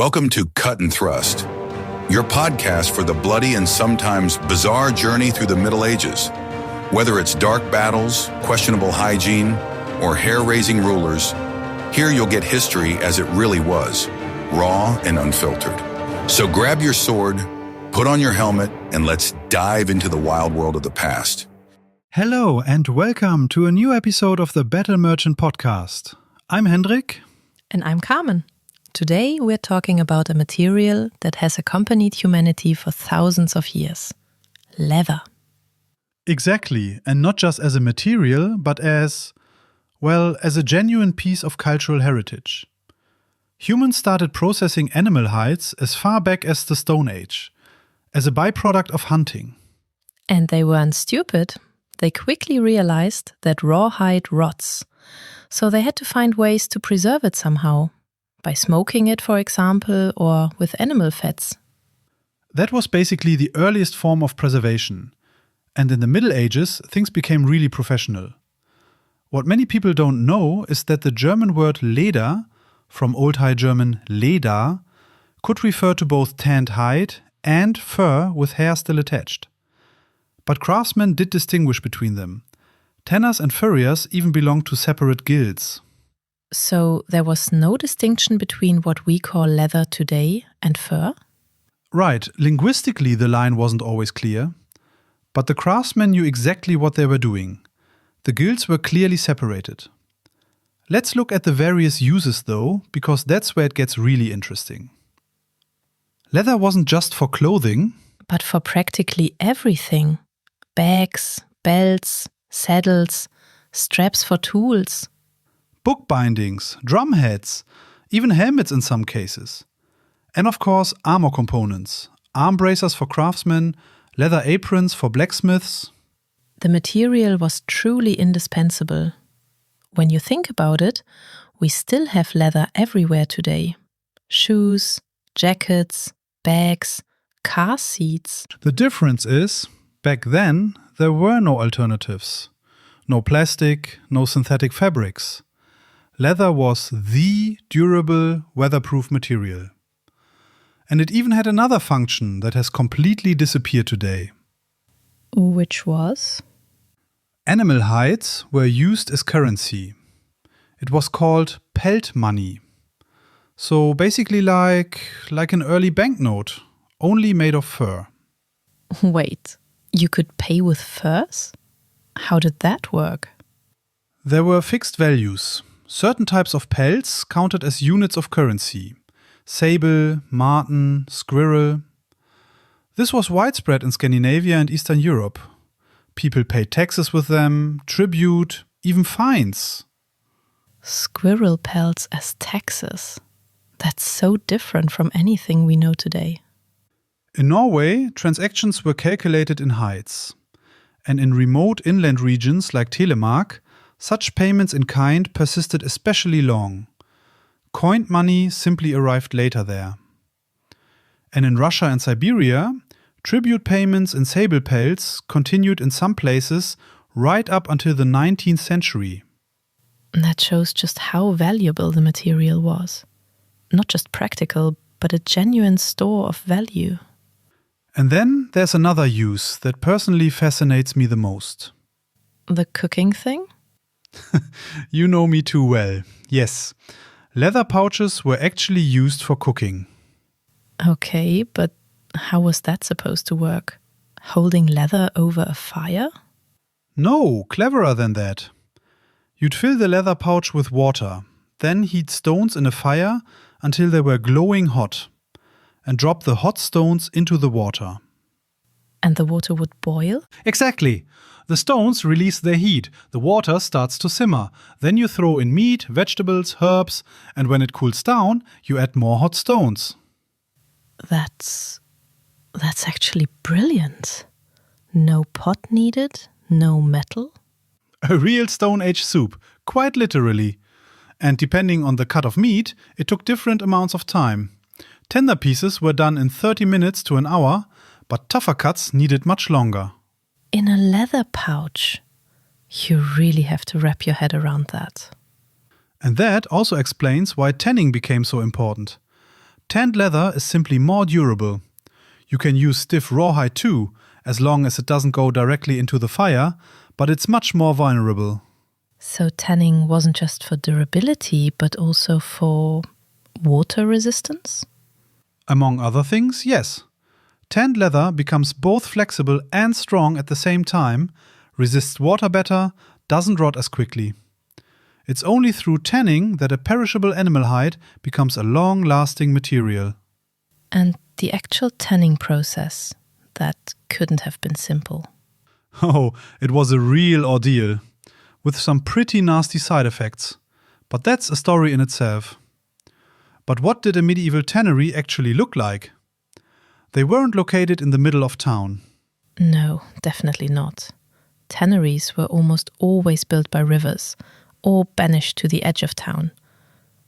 Welcome to Cut and Thrust, your podcast for the bloody and sometimes bizarre journey through the Middle Ages. Whether it's dark battles, questionable hygiene, or hair-raising rulers, here you'll get history as it really was, raw and unfiltered. So grab your sword, put on your helmet, and let's dive into the wild world of the past. Hello and welcome to a new episode of the Battle Merchant podcast. I'm Hendrik. And I'm Carmen. Today we're talking about a material that has accompanied humanity for thousands of years. Leather. Exactly, and not just as a material, but as a genuine piece of cultural heritage. Humans started processing animal hides as far back as the Stone Age, as a byproduct of hunting. And they weren't stupid. They quickly realized that raw hide rots, so they had to find ways to preserve it somehow, by smoking it, for example, or with animal fats. That was basically the earliest form of preservation. And in the Middle Ages, things became really professional. What many people don't know is that the German word Leder, from Old High German Leder, could refer to both tanned hide and fur with hair still attached. But craftsmen did distinguish between them. Tanners and furriers even belonged to separate guilds. So there was no distinction between what we call leather today and fur? Right, linguistically the line wasn't always clear. But the craftsmen knew exactly what they were doing. The guilds were clearly separated. Let's look at the various uses though, because that's where it gets really interesting. Leather wasn't just for clothing, but for practically everything. Bags, belts, saddles, straps for tools. Book bindings, drum heads, even helmets in some cases. And of course, armor components, arm bracers for craftsmen, leather aprons for blacksmiths. The material was truly indispensable. When you think about it, we still have leather everywhere today. Shoes, jackets, bags, car seats. The difference is, back then, there were no alternatives. No plastic, no synthetic fabrics. Leather was the durable, weatherproof material. And it even had another function that has completely disappeared today. Which was? Animal hides were used as currency. It was called pelt money. So basically like an early banknote, only made of fur. Wait, you could pay with furs? How did that work? There were fixed values. Certain types of pelts counted as units of currency. Sable, marten, squirrel. This was widespread in Scandinavia and Eastern Europe. People paid taxes with them, tribute, even fines. Squirrel pelts as taxes. That's so different from anything we know today. In Norway, transactions were calculated in hides. And in remote inland regions like Telemark, such payments in kind persisted especially long. Coined money simply arrived later there. And in Russia and Siberia, tribute payments in sable pelts continued in some places right up until the 19th century. That shows just how valuable the material was. Not just practical, but a genuine store of value. And then there's another use that personally fascinates me the most. The cooking thing? You know me too well. Yes. Leather pouches were actually used for cooking. Okay, but how was that supposed to work? Holding leather over a fire? No, cleverer than that. You'd fill the leather pouch with water, then heat stones in a fire until they were glowing hot, and drop the hot stones into the water. And the water would boil? Exactly. The stones release their heat, the water starts to simmer. Then you throw in meat, vegetables, herbs, and when it cools down, you add more hot stones. That's actually brilliant. No pot needed, no metal. A real Stone Age soup, quite literally. And depending on the cut of meat, it took different amounts of time. Tender pieces were done in 30 minutes to an hour, but tougher cuts needed much longer. In a leather pouch. You really have to wrap your head around that. And that also explains why tanning became so important. Tanned leather is simply more durable. You can use stiff rawhide too, as long as it doesn't go directly into the fire, but it's much more vulnerable. So tanning wasn't just for durability, but also for water resistance? Among other things, yes. Tanned leather becomes both flexible and strong at the same time, resists water better, doesn't rot as quickly. It's only through tanning that a perishable animal hide becomes a long-lasting material. And the actual tanning process, that couldn't have been simple. Oh, it was a real ordeal, with some pretty nasty side effects. But that's a story in itself. But what did a medieval tannery actually look like? They weren't located in the middle of town. No, definitely not. Tanneries were almost always built by rivers, or banished to the edge of town,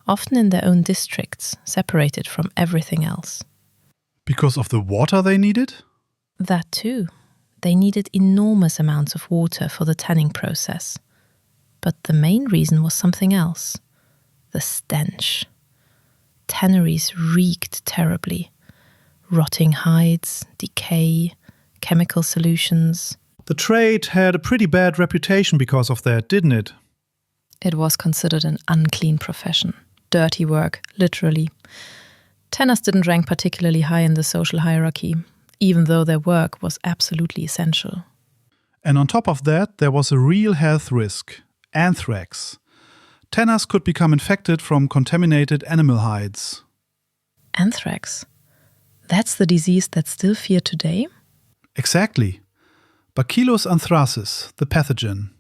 often in their own districts, separated from everything else. Because of the water they needed? That too. They needed enormous amounts of water for the tanning process. But the main reason was something else. The stench. Tanneries reeked terribly. Rotting hides, decay, chemical solutions. The trade had a pretty bad reputation because of that, didn't it? It was considered an unclean profession. Dirty work, literally. Tanners didn't rank particularly high in the social hierarchy, even though their work was absolutely essential. And on top of that, there was a real health risk: anthrax. Tanners could become infected from contaminated animal hides. Anthrax? That's the disease that's still feared today? Exactly. Bacillus anthracis, the pathogen.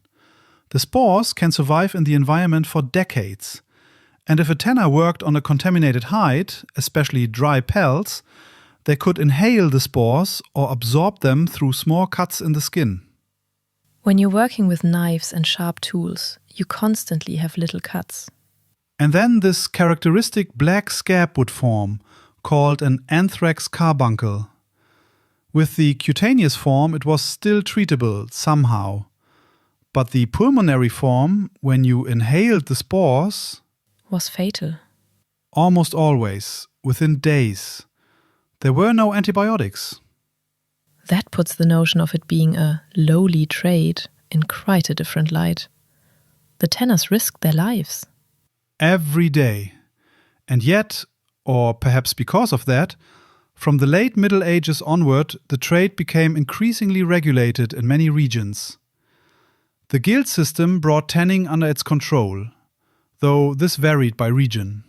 The spores can survive in the environment for decades. And if a tanner worked on a contaminated hide, especially dry pelts, they could inhale the spores or absorb them through small cuts in the skin. When you're working with knives and sharp tools, you constantly have little cuts. And then this characteristic black scab would form, called an anthrax carbuncle. With the cutaneous form, it was still treatable somehow. But the pulmonary form, when you inhaled the spores, was fatal. Almost always, within days. There were no antibiotics. That puts the notion of it being a lowly trade in quite a different light. The tanners risked their lives. Every day. And yet, or perhaps because of that, from the late Middle Ages onward, the trade became increasingly regulated in many regions. The guild system brought tanning under its control, though this varied by region.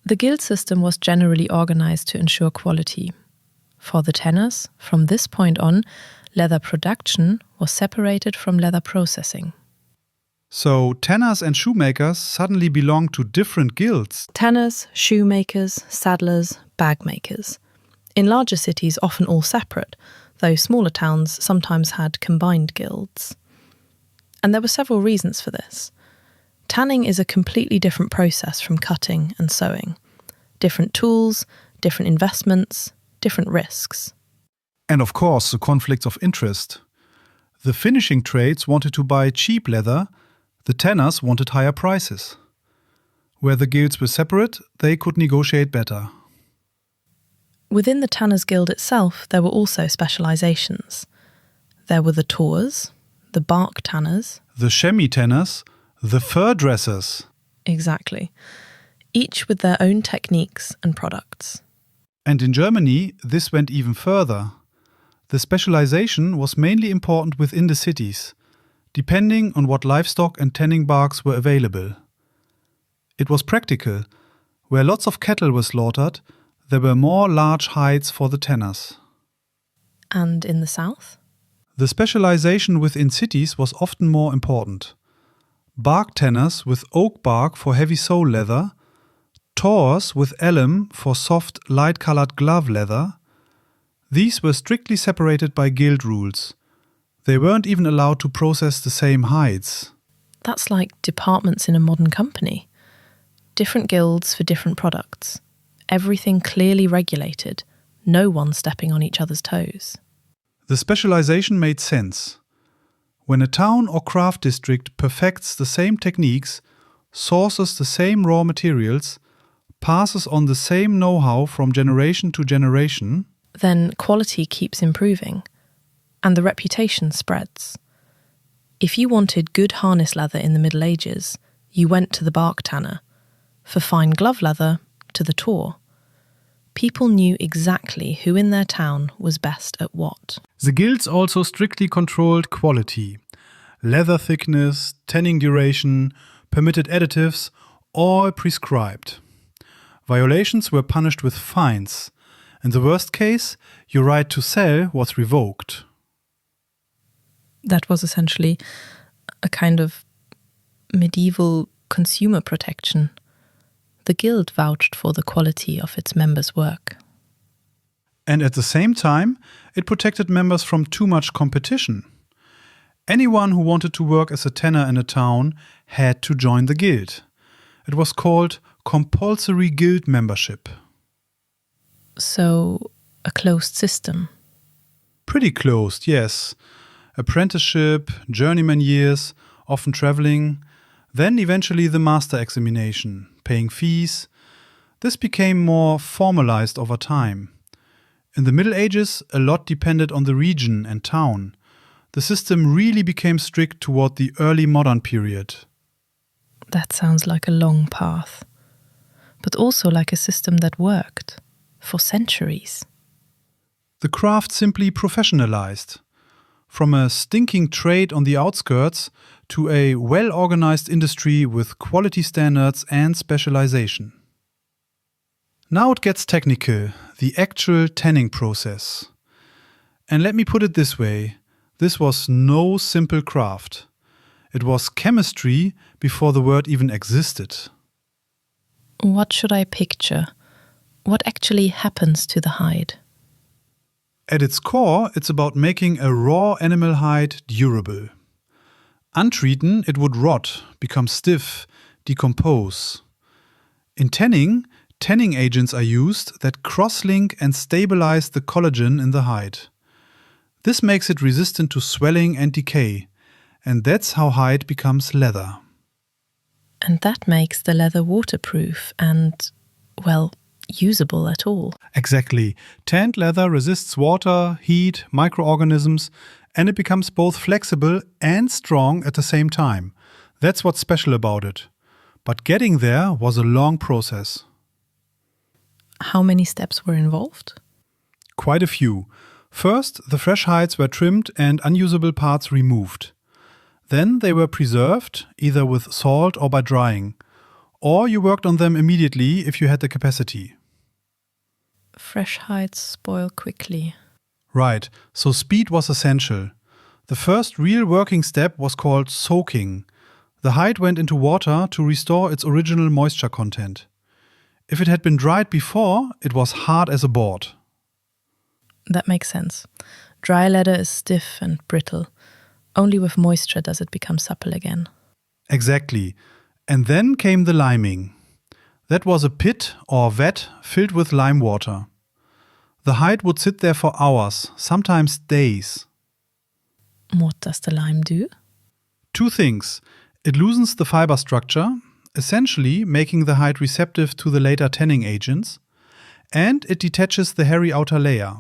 The guild system was generally organized to ensure quality. For the tanners, from this point on, leather production was separated from leather processing. So tanners and shoemakers suddenly belonged to different guilds. Tanners, shoemakers, saddlers, bag makers. In larger cities, often all separate, though smaller towns sometimes had combined guilds. And there were several reasons for this. Tanning is a completely different process from cutting and sewing. Different tools, different investments, different risks. And of course, the conflicts of interest. The finishing trades wanted to buy cheap leather, the tanners wanted higher prices. Where the guilds were separate, they could negotiate better. Within the Tanners Guild itself, there were also specializations. There were the Tors, the bark tanners, the chamois tanners, the fur dressers. Exactly. Each with their own techniques and products. And in Germany, this went even further. The specialization was mainly important within the cities, depending on what livestock and tanning barks were available. It was practical. Where lots of cattle were slaughtered, there were more large hides for the tanners. And in the south? The specialization within cities was often more important. Bark tanners with oak bark for heavy sole leather, Tors with alum for soft, light-colored glove leather. These were strictly separated by guild rules. They weren't even allowed to process the same hides. That's like departments in a modern company. Different guilds for different products. Everything clearly regulated, no one stepping on each other's toes. The specialization made sense. When a town or craft district perfects the same techniques, sources the same raw materials, passes on the same know-how from generation to generation, then quality keeps improving and the reputation spreads. If you wanted good harness leather in the Middle Ages, you went to the bark tanner. For fine glove leather, to the tor. People knew exactly who in their town was best at what. the guilds also strictly controlled quality. Leather thickness, tanning duration, permitted additives, all prescribed. Violations were punished with fines. In the worst case, your right to sell was revoked. That was essentially a kind of medieval consumer protection. The guild vouched for the quality of its members' work. And at the same time, it protected members from too much competition. Anyone who wanted to work as a tanner in a town had to join the guild. It was called compulsory guild membership. So, a closed system. Pretty closed, yes. Apprenticeship, journeyman years, often traveling, then eventually the master examination, paying fees. This became more formalized over time. In the Middle Ages, a lot depended on the region and town. The system really became strict toward the early modern period. That sounds like a long path, but also like a system that worked for centuries. The craft simply professionalized. From a stinking trade on the outskirts to a well-organized industry with quality standards and specialization. Now it gets technical, the actual tanning process. And let me put it this way, this was no simple craft. It was chemistry before the word even existed. What should I picture? What actually happens to the hide? At its core, it's about making a raw animal hide durable. Untreated, it would rot, become stiff, decompose. In tanning, tanning agents are used that cross-link and stabilize the collagen in the hide. This makes it resistant to swelling and decay, and that's how hide becomes leather. And that makes the leather waterproof and, well, usable at all. Exactly. Tanned leather resists water, heat, microorganisms, and it becomes both flexible and strong at the same time. That's what's special about it. But getting there was a long process. How many steps were involved? Quite a few. First, the fresh hides were trimmed and unusable parts removed. Then they were preserved, either with salt or by drying. Or you worked on them immediately if you had the capacity. Fresh hides spoil quickly. Right, so speed was essential. The first real working step was called soaking. The hide went into water to restore its original moisture content. If it had been dried before, it was hard as a board. That makes sense. Dry leather is stiff and brittle. Only with moisture does it become supple again. Exactly. And then came the liming. That was a pit or vat filled with lime water. The hide would sit there for hours, sometimes days. What does the lime do? Two things. It loosens the fiber structure, essentially making the hide receptive to the later tanning agents, and it detaches the hairy outer layer.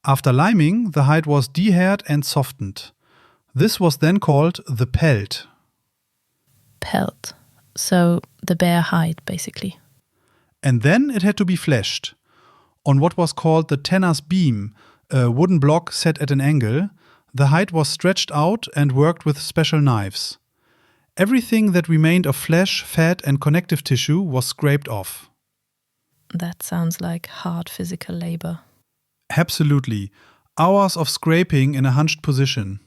After liming, the hide was dehaired and softened. This was then called the pelt. Pelt. So the bare hide, basically. And then it had to be fleshed. On what was called the tanner's beam, a wooden block set at an angle, the hide was stretched out and worked with special knives. Everything that remained of flesh, fat and connective tissue was scraped off. That sounds like hard physical labor. Absolutely. Hours of scraping in a hunched position.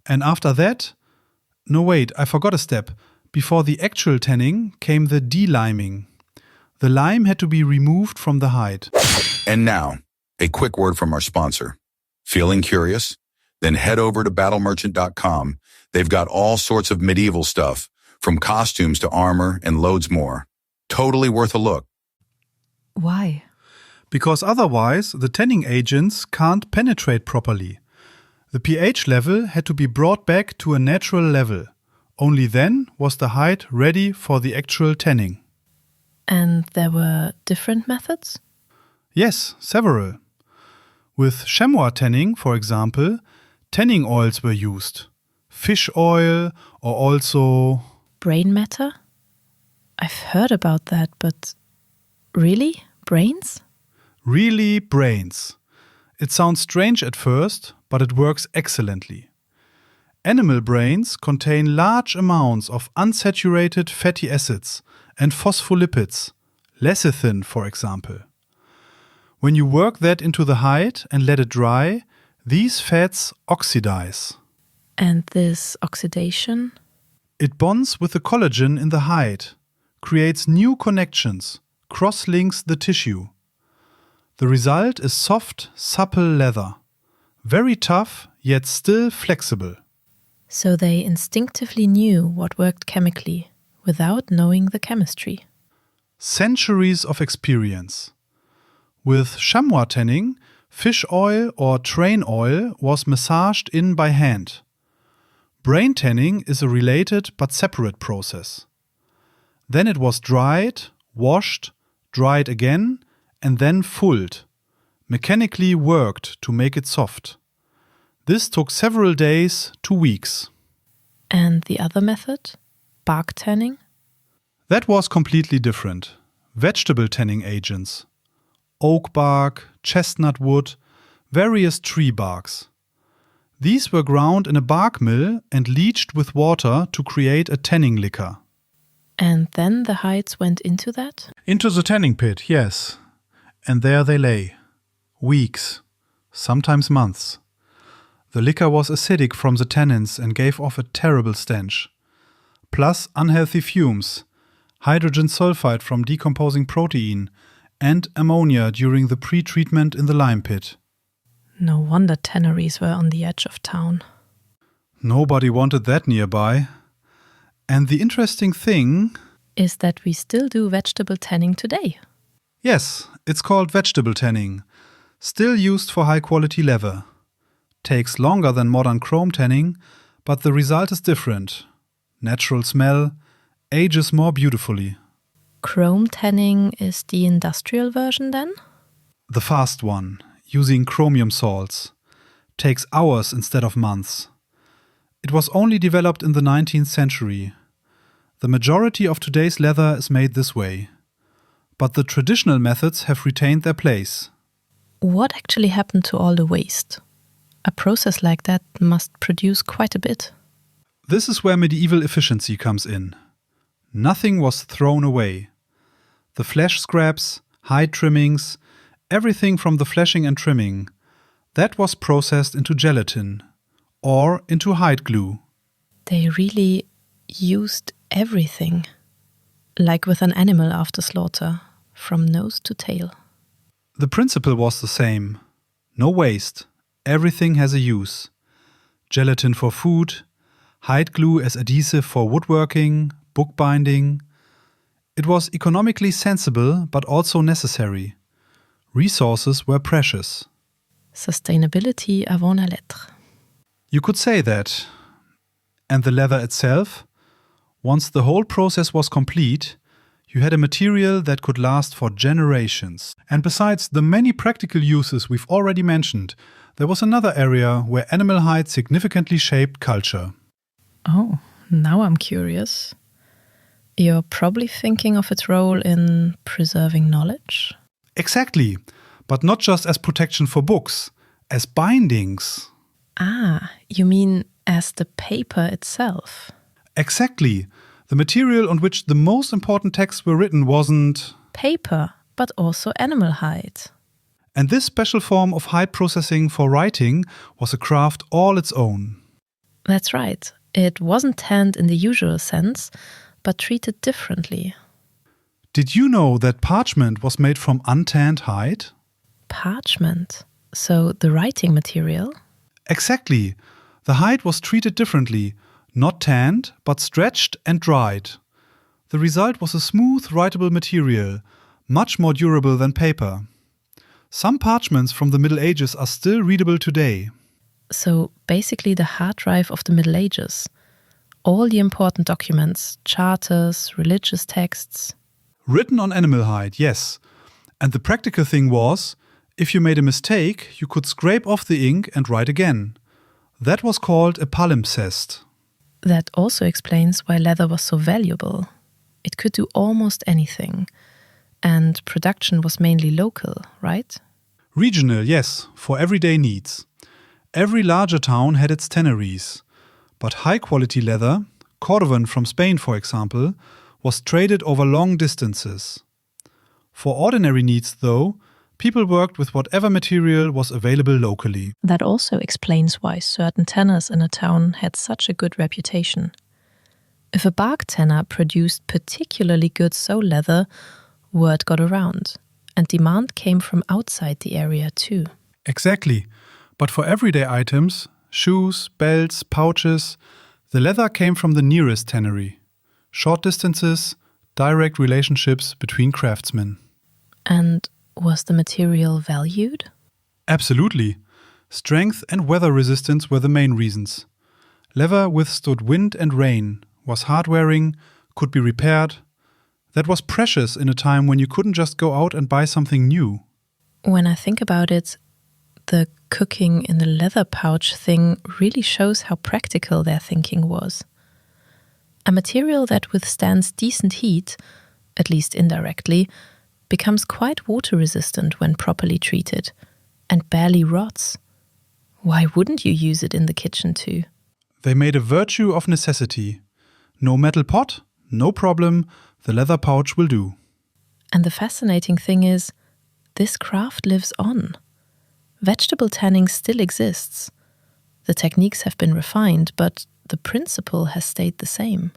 And after that... No, wait, I forgot a step. Before the actual tanning came the deliming. The lime had to be removed from the hide. And now, a quick word from our sponsor. Feeling curious? Then head over to battlemerchant.com. They've got all sorts of medieval stuff, from costumes to armor and loads more. Totally worth a look. Why? Because otherwise, the tanning agents can't penetrate properly. The pH level had to be brought back to a natural level. Only then was the hide ready for the actual tanning. And there were different methods? Yes, several. With chamois tanning, for example, tanning oils were used. Fish oil or also... Brain matter? I've heard about that, but really? Brains? Really brains. It sounds strange at first, but it works excellently. Animal brains contain large amounts of unsaturated fatty acids and phospholipids, lecithin, for example. When you work that into the hide and let it dry, these fats oxidize. And this oxidation? It bonds with the collagen in the hide, creates new connections, cross-links the tissue. The result is soft, supple leather. Very tough, yet still flexible. So they instinctively knew what worked chemically, without knowing the chemistry. Centuries of experience. With chamois tanning, fish oil or train oil was massaged in by hand. Brain tanning is a related but separate process. Then it was dried, washed, dried again, and then fulled, mechanically worked to make it soft. This took several days to weeks. And the other method? Bark tanning? That was completely different. Vegetable tanning agents. Oak bark, chestnut wood, various tree barks. These were ground in a bark mill and leached with water to create a tanning liquor. And then the hides went into that? Into the tanning pit, yes. And there they lay. Weeks, sometimes months. The liquor was acidic from the tannins and gave off a terrible stench. Plus unhealthy fumes, hydrogen sulfide from decomposing protein, and ammonia during the pre-treatment in the lime pit. No wonder tanneries were on the edge of town. Nobody wanted that nearby. And the interesting thing is that we still do vegetable tanning today. Yes, it's called vegetable tanning. Still used for high-quality leather. Takes longer than modern chrome tanning, but the result is different. Natural smell, ages more beautifully. Chrome tanning is the industrial version then? The fast one, using chromium salts. Takes hours instead of months. It was only developed in the 19th century. The majority of today's leather is made this way. But the traditional methods have retained their place. What actually happened to all the waste? A process like that must produce quite a bit. This is where medieval efficiency comes in. Nothing was thrown away. The flesh scraps, hide trimmings, everything from the fleshing and trimming, that was processed into gelatin or into hide glue. They really used everything, like with an animal after slaughter, from nose to tail. The principle was the same. No waste. Everything has a use. Gelatin for food, hide glue as adhesive for woodworking, bookbinding. It was economically sensible but also necessary. Resources were precious. Sustainability avant la lettre. You could say that. And the leather itself? Once the whole process was complete, you had a material that could last for generations. And besides the many practical uses we've already mentioned, there was another area where animal hide significantly shaped culture. Oh, now I'm curious. You're probably thinking of its role in preserving knowledge? Exactly, but not just as protection for books, as bindings. Ah, you mean as the paper itself? Exactly. The material on which the most important texts were written wasn't paper, but also animal hide. And this special form of hide processing for writing was a craft all its own. That's right. It wasn't tanned in the usual sense, but treated differently. Did you know that parchment was made from untanned hide? Parchment? So the writing material? Exactly. The hide was treated differently, not tanned, but stretched and dried. The result was a smooth, writable material, much more durable than paper. Some parchments from the Middle Ages are still readable today. So basically the hard drive of the Middle Ages. All the important documents, charters, religious texts. Written on animal hide, yes. And the practical thing was, if you made a mistake, you could scrape off the ink and write again. That was called a palimpsest. That also explains why leather was so valuable. It could do almost anything. And production was mainly local, right? Regional, yes, for everyday needs. Every larger town had its tanneries. But high-quality leather, Cordovan from Spain for example, was traded over long distances. For ordinary needs, though, people worked with whatever material was available locally. That also explains why certain tanners in a town had such a good reputation. If a bark tanner produced particularly good sole leather, word got around, and demand came from outside the area too. Exactly. But for everyday items, shoes, belts, pouches, the leather came from the nearest tannery. Short distances, direct relationships between craftsmen. And was the material valued? Absolutely. Strength and weather resistance were the main reasons. Leather withstood wind and rain, was hard-wearing, could be repaired. That was precious in a time when you couldn't just go out and buy something new. When I think about it, the cooking in the leather pouch thing really shows how practical their thinking was. A material that withstands decent heat, at least indirectly, becomes quite water resistant when properly treated, and barely rots. Why wouldn't you use it in the kitchen too? They made a virtue of necessity. No metal pot? No problem, the leather pouch will do. And the fascinating thing is, this craft lives on. Vegetable tanning still exists. The techniques have been refined, but the principle has stayed the same.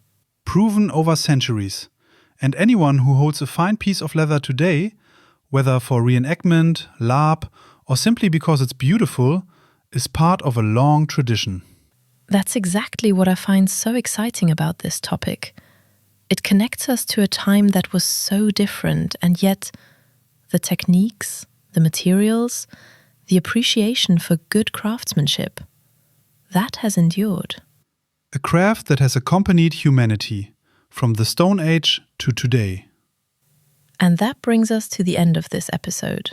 Proven over centuries. And anyone who holds a fine piece of leather today, whether for reenactment, LARP, or simply because it's beautiful, is part of a long tradition. That's exactly what I find so exciting about this topic. It connects us to a time that was so different, and yet the techniques, the materials, the appreciation for good craftsmanship, that has endured. A craft that has accompanied humanity, from the Stone Age to today. And that brings us to the end of this episode.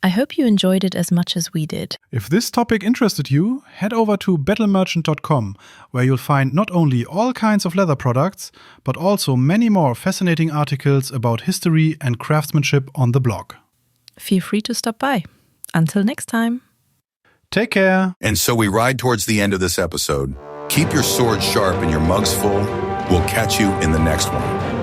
I hope you enjoyed it as much as we did. If this topic interested you, head over to battlemerchant.com, where you'll find not only all kinds of leather products, but also many more fascinating articles about history and craftsmanship on the blog. Feel free to stop by. Until next time. Take care. And so we ride towards the end of this episode. Keep your sword sharp and your mugs full. We'll catch you in the next one.